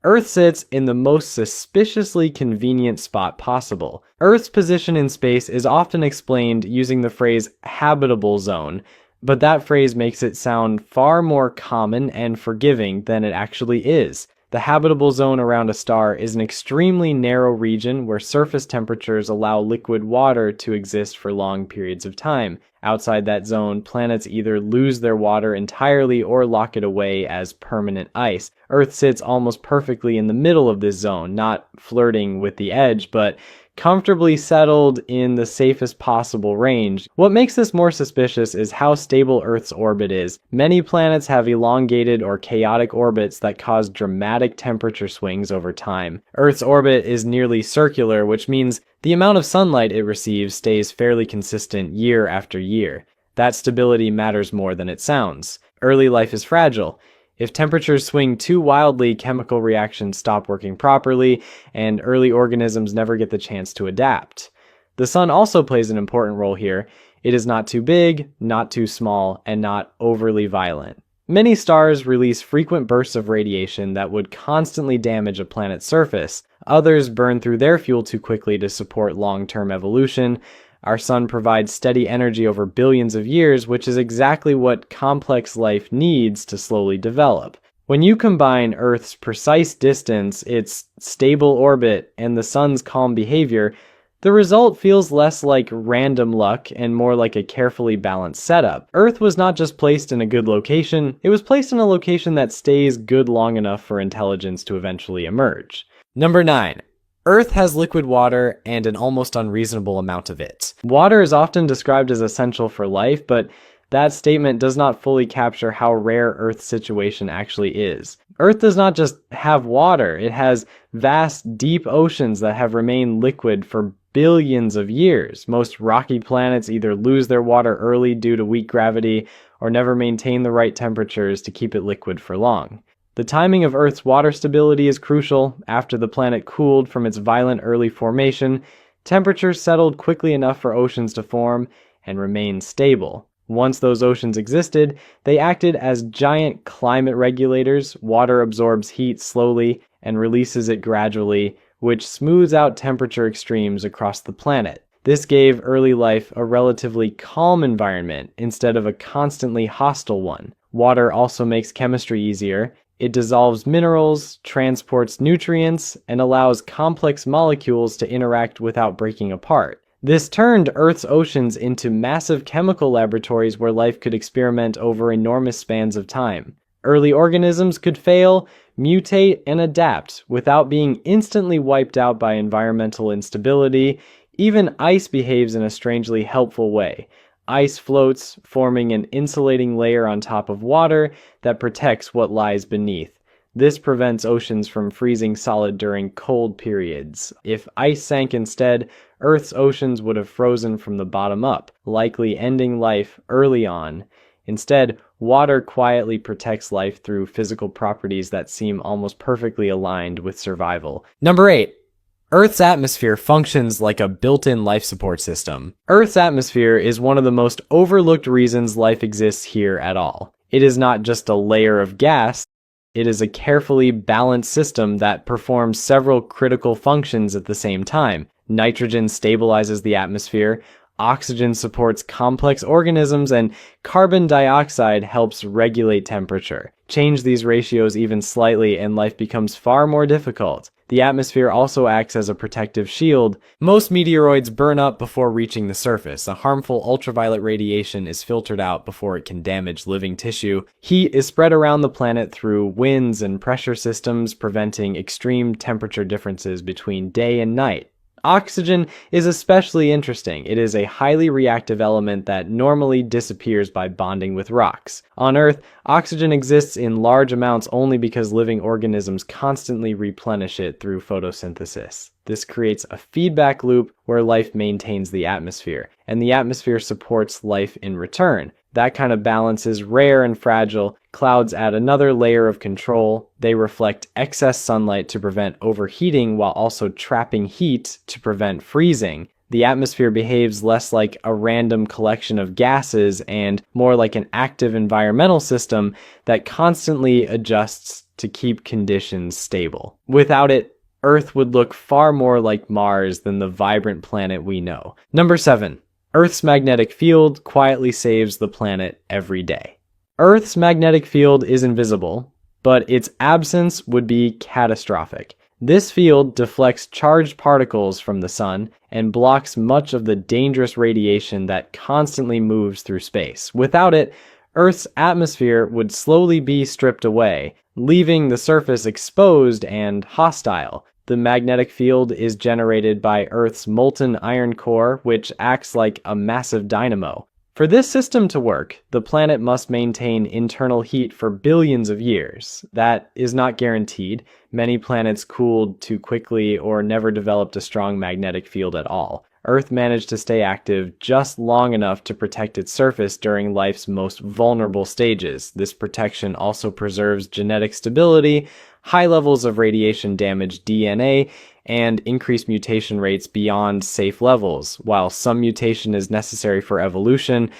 Earth sits in the most suspiciously convenient spot possible. Earth's position in space is often explained using the phrase habitable zone, but that phrase makes it sound far more common and forgiving than it actually is. The habitable zone around a star is an extremely narrow region where surface temperatures allow liquid water to exist for long periods of time. Outside that zone, planets either lose their water entirely or lock it away as permanent ice. Earth sits almost perfectly in the middle of this zone, not flirting with the edge, but comfortably settled in the safest possible range. What makes this more suspicious is how stable Earth's orbit is. Many planets have elongated or chaotic orbits that cause dramatic temperature swings over time. Earth's orbit is nearly circular, which means the amount of sunlight it receives stays fairly consistent year after year. That stability matters more than it sounds. Early life is fragile. If temperatures swing too wildly, chemical reactions stop working properly, and early organisms never get the chance to adapt. The sun also plays an important role here. It is not too big, not too small, and not overly violent. Many stars release frequent bursts of radiation that would constantly damage a planet's surface. Others burn through their fuel too quickly to support long-term evolution. Our sun provides steady energy over billions of years, which is exactly what complex life needs to slowly develop. When you combine Earth's precise distance, its stable orbit, and the sun's calm behavior, the result feels less like random luck and more like a carefully balanced setup. Earth was not just placed in a good location, it was placed in a location that stays good long enough for intelligence to eventually emerge. Number 9. Earth has liquid water and an almost unreasonable amount of it. Water is often described as essential for life, but that statement does not fully capture how rare Earth's situation actually is. Earth does not just have water, it has vast, deep oceans that have remained liquid for billions of years. Most rocky planets either lose their water early due to weak gravity or never maintain the right temperatures to keep it liquid for long. The timing of Earth's water stability is crucial. After the planet cooled from its violent early formation, temperatures settled quickly enough for oceans to form and remain stable. Once those oceans existed, they acted as giant climate regulators. Water absorbs heat slowly and releases it gradually, which smooths out temperature extremes across the planet. This gave early life a relatively calm environment instead of a constantly hostile one. Water also makes chemistry easier. It dissolves minerals, transports nutrients, and allows complex molecules to interact without breaking apart. This turned Earth's oceans into massive chemical laboratories where life could experiment over enormous spans of time. Early organisms could fail, mutate, and adapt without being instantly wiped out by environmental instability. Even ice behaves in a strangely helpful way. Ice floats, forming an insulating layer on top of water that protects what lies beneath. This prevents oceans from freezing solid during cold periods. If ice sank instead, Earth's oceans would have frozen from the bottom up, likely ending life early on. Instead, water quietly protects life through physical properties that seem almost perfectly aligned with survival. Number 8. Earth's atmosphere functions like a built-in life support system. Earth's atmosphere is one of the most overlooked reasons life exists here at all. It is not just a layer of gas, it is a carefully balanced system that performs several critical functions at the same time. Nitrogen stabilizes the atmosphere, oxygen supports complex organisms, and carbon dioxide helps regulate temperature. Change these ratios even slightly and life becomes far more difficult. The atmosphere also acts as a protective shield. Most meteoroids burn up before reaching the surface. A harmful ultraviolet radiation is filtered out before it can damage living tissue. Heat is spread around the planet through winds and pressure systems, preventing extreme temperature differences between day and night. Oxygen is especially interesting. It is a highly reactive element that normally disappears by bonding with rocks. On Earth, oxygen exists in large amounts only because living organisms constantly replenish it through photosynthesis. This creates a feedback loop where life maintains the atmosphere, and the atmosphere supports life in return. That kind of balance is rare and fragile. Clouds add another layer of control. They reflect excess sunlight to prevent overheating while also trapping heat to prevent freezing. The atmosphere behaves less like a random collection of gases and more like an active environmental system that constantly adjusts to keep conditions stable. Without it, Earth would look far more like Mars than the vibrant planet we know. Number 7. Earth's magnetic field quietly saves the planet every day. Earth's magnetic field is invisible, but its absence would be catastrophic. This field deflects charged particles from the sun and blocks much of the dangerous radiation that constantly moves through space. Without it, Earth's atmosphere would slowly be stripped away, leaving the surface exposed and hostile. The magnetic field is generated by Earth's molten iron core, which acts like a massive dynamo. For this system to work, the planet must maintain internal heat for billions of years. That is not guaranteed. Many planets cooled too quickly or never developed a strong magnetic field at all. Earth managed to stay active just long enough to protect its surface during life's most vulnerable stages. This protection also preserves genetic stability, high levels of radiation damaged DNA, and increased mutation rates beyond safe levels. While some mutation is necessary for evolution,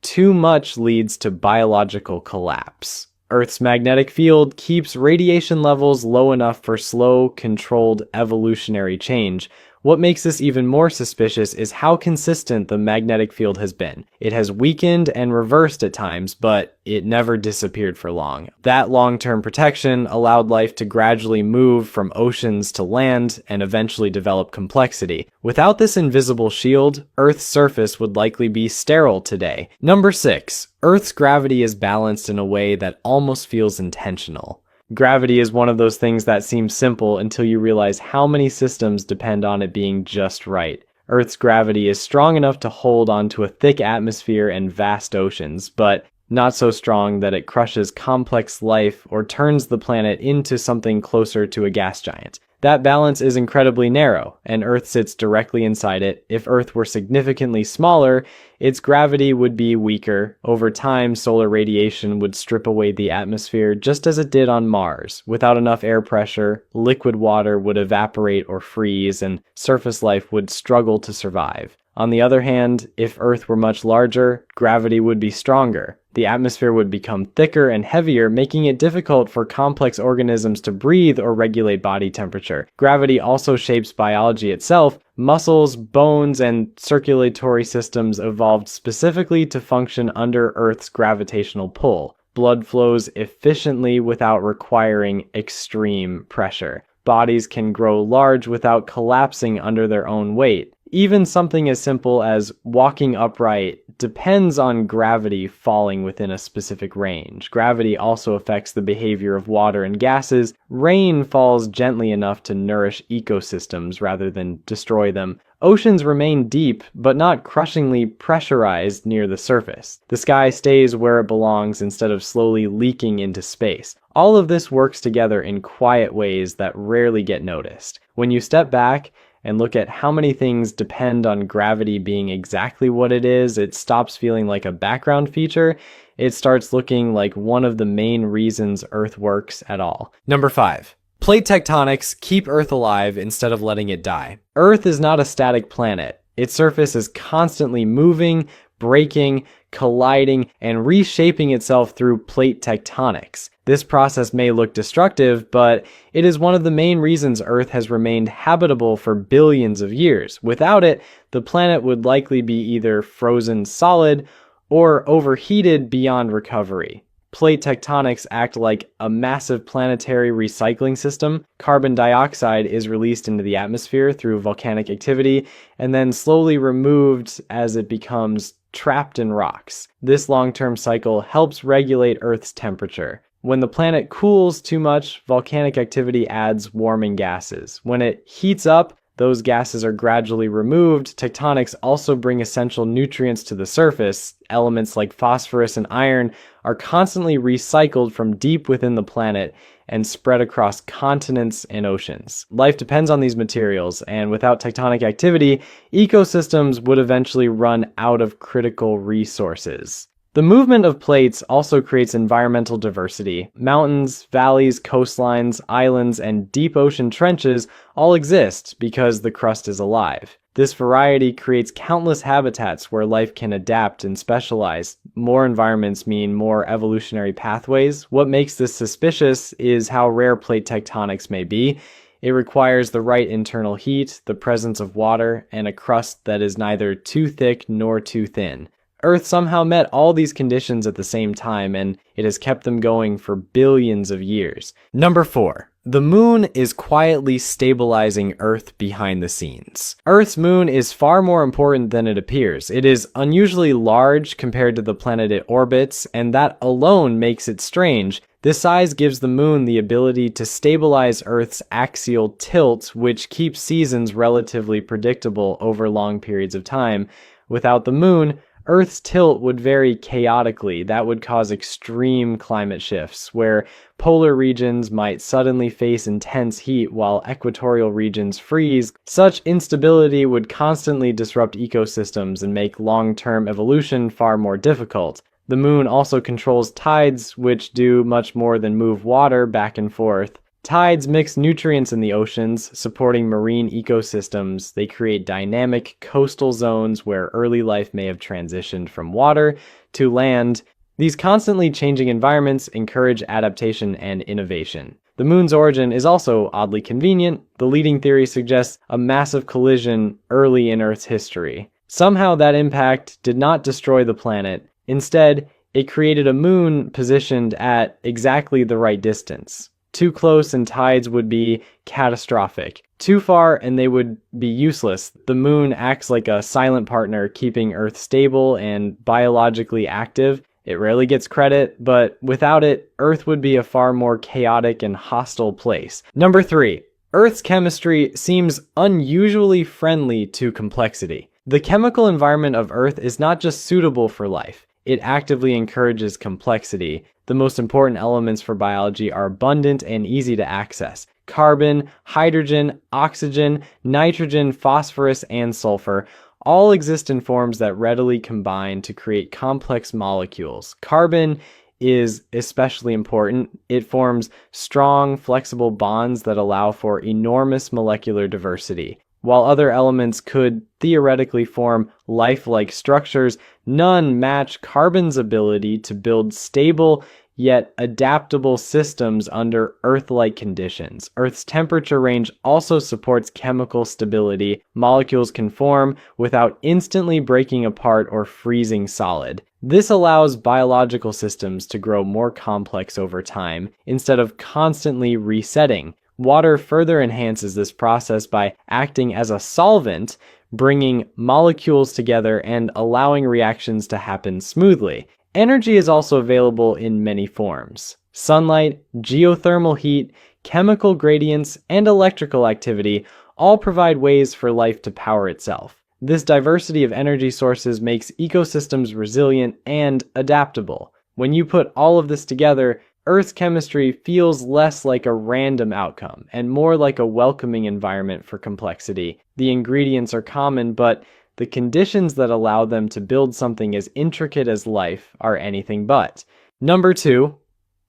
too much leads to biological collapse. Earth's magnetic field keeps radiation levels low enough for slow, controlled evolutionary change. What makes this even more suspicious is how consistent the magnetic field has been. It has weakened and reversed at times, but it never disappeared for long. That long-term protection allowed life to gradually move from oceans to land and eventually develop complexity. Without this invisible shield, Earth's surface would likely be sterile today. Number 6. Earth's gravity is balanced in a way that almost feels intentional. Gravity is one of those things that seems simple until you realize how many systems depend on it being just right. Earth's gravity is strong enough to hold onto a thick atmosphere and vast oceans, but not so strong that it crushes complex life or turns the planet into something closer to a gas giant. That balance is incredibly narrow, and Earth sits directly inside it. If Earth were significantly smaller, its gravity would be weaker. Over time, solar radiation would strip away the atmosphere just as it did on Mars. Without enough air pressure, liquid water would evaporate or freeze, and surface life would struggle to survive. On the other hand, if Earth were much larger, gravity would be stronger. The atmosphere would become thicker and heavier, making it difficult for complex organisms to breathe or regulate body temperature. Gravity also shapes biology itself. Muscles, bones, and circulatory systems evolved specifically to function under Earth's gravitational pull. Blood flows efficiently without requiring extreme pressure. Bodies can grow large without collapsing under their own weight. Even something as simple as walking upright depends on gravity falling within a specific range. Gravity also affects the behavior of water and gases. Rain falls gently enough to nourish ecosystems rather than destroy them. Oceans remain deep, but not crushingly pressurized near the surface. The sky stays where it belongs instead of slowly leaking into space. All of this works together in quiet ways that rarely get noticed. When you step back and look at how many things depend on gravity being exactly what it is, it stops feeling like a background feature. It starts looking like one of the main reasons Earth works at all. Number 5. Plate tectonics keep Earth alive instead of letting it die. Earth is not a static planet. Its surface is constantly moving, breaking, colliding, and reshaping itself through plate tectonics. This process may look destructive, but it is one of the main reasons Earth has remained habitable for billions of years. Without it, the planet would likely be either frozen solid or overheated beyond recovery. Plate tectonics act like a massive planetary recycling system. Carbon dioxide is released into the atmosphere through volcanic activity and then slowly removed as it becomes trapped in rocks. This long-term cycle helps regulate Earth's temperature. When the planet cools too much, volcanic activity adds warming gases. When it heats up, those gases are gradually removed. Tectonics also bring essential nutrients to the surface. Elements like phosphorus and iron are constantly recycled from deep within the planet and spread across continents and oceans. Life depends on these materials, and without tectonic activity, ecosystems would eventually run out of critical resources. The movement of plates also creates environmental diversity. Mountains, valleys, coastlines, islands, and deep ocean trenches all exist because the crust is alive. This variety creates countless habitats where life can adapt and specialize. More environments mean more evolutionary pathways. What makes this suspicious is how rare plate tectonics may be. It requires the right internal heat, the presence of water, and a crust that is neither too thick nor too thin. Earth somehow met all these conditions at the same time, and it has kept them going for billions of years. Number 4. The moon is quietly stabilizing Earth behind the scenes. Earth's moon is far more important than it appears. It is unusually large compared to the planet it orbits, and that alone makes it strange. This size gives the moon the ability to stabilize Earth's axial tilt, which keeps seasons relatively predictable over long periods of time. Without the moon, Earth's tilt would vary chaotically. That would cause extreme climate shifts, where polar regions might suddenly face intense heat while equatorial regions freeze. Such instability would constantly disrupt ecosystems and make long-term evolution far more difficult. The moon also controls tides, which do much more than move water back and forth. Tides mix nutrients in the oceans, supporting marine ecosystems. They create dynamic coastal zones where early life may have transitioned from water to land. These constantly changing environments encourage adaptation and innovation. The moon's origin is also oddly convenient. The leading theory suggests a massive collision early in Earth's history. Somehow that impact did not destroy the planet. Instead, it created a moon positioned at exactly the right distance. Too close and tides would be catastrophic. Too far and they would be useless. The moon acts like a silent partner, keeping Earth stable and biologically active. It rarely gets credit, but without it, Earth would be a far more chaotic and hostile place. Number 3. Earth's chemistry seems unusually friendly to complexity. The chemical environment of Earth is not just suitable for life. It actively encourages complexity. The most important elements for biology are abundant and easy to access. Carbon, hydrogen, oxygen, nitrogen, phosphorus, and sulfur all exist in forms that readily combine to create complex molecules. Carbon is especially important. It forms strong, flexible bonds that allow for enormous molecular diversity. While other elements could theoretically form lifelike structures, none match carbon's ability to build stable yet adaptable systems under Earth-like conditions. Earth's temperature range also supports chemical stability. Molecules can form without instantly breaking apart or freezing solid. This allows biological systems to grow more complex over time instead of constantly resetting. Water further enhances this process by acting as a solvent, bringing molecules together and allowing reactions to happen smoothly. Energy is also available in many forms. Sunlight, geothermal heat, chemical gradients, and electrical activity all provide ways for life to power itself. This diversity of energy sources makes ecosystems resilient and adaptable. When you put all of this together, Earth's chemistry feels less like a random outcome and more like a welcoming environment for complexity. The ingredients are common, but the conditions that allow them to build something as intricate as life are anything but. Number 2,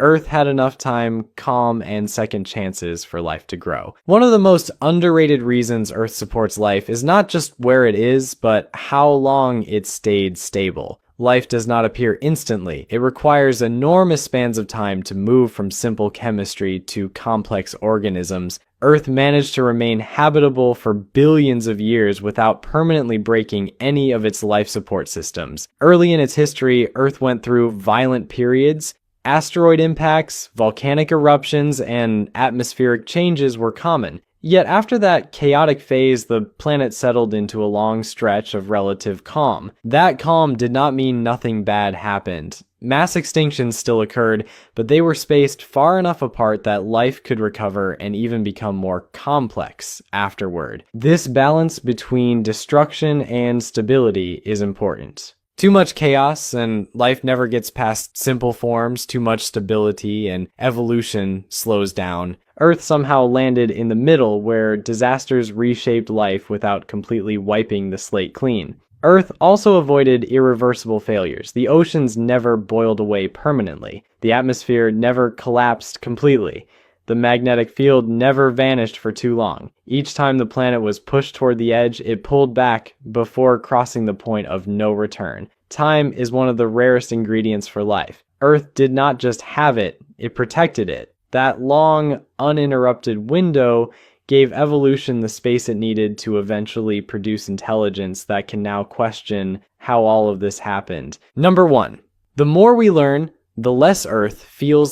Earth had enough time, calm, and second chances for life to grow. One of the most underrated reasons Earth supports life is not just where it is, but how long it stayed stable. Life does not appear instantly. It requires enormous spans of time to move from simple chemistry to complex organisms. Earth managed to remain habitable for billions of years without permanently breaking any of its life support systems. Early in its history, Earth went through violent periods. Asteroid impacts, volcanic eruptions, and atmospheric changes were common. Yet after that chaotic phase, the planet settled into a long stretch of relative calm. That calm did not mean nothing bad happened. Mass extinctions still occurred, but they were spaced far enough apart that life could recover and even become more complex afterward. This balance between destruction and stability is important. Too much chaos and life never gets past simple forms. Too much stability and evolution slows down. Earth somehow landed in the middle where disasters reshaped life without completely wiping the slate clean. Earth also avoided irreversible failures. The oceans never boiled away permanently. The atmosphere never collapsed completely. The magnetic field never vanished for too long. Each time the planet was pushed toward the edge, it pulled back before crossing the point of no return. Time is one of the rarest ingredients for life. Earth did not just have it, it protected it. That long, uninterrupted window gave evolution the space it needed to eventually produce intelligence that can now question how all of this happened. Number 1. The more we learn, the less Earth feels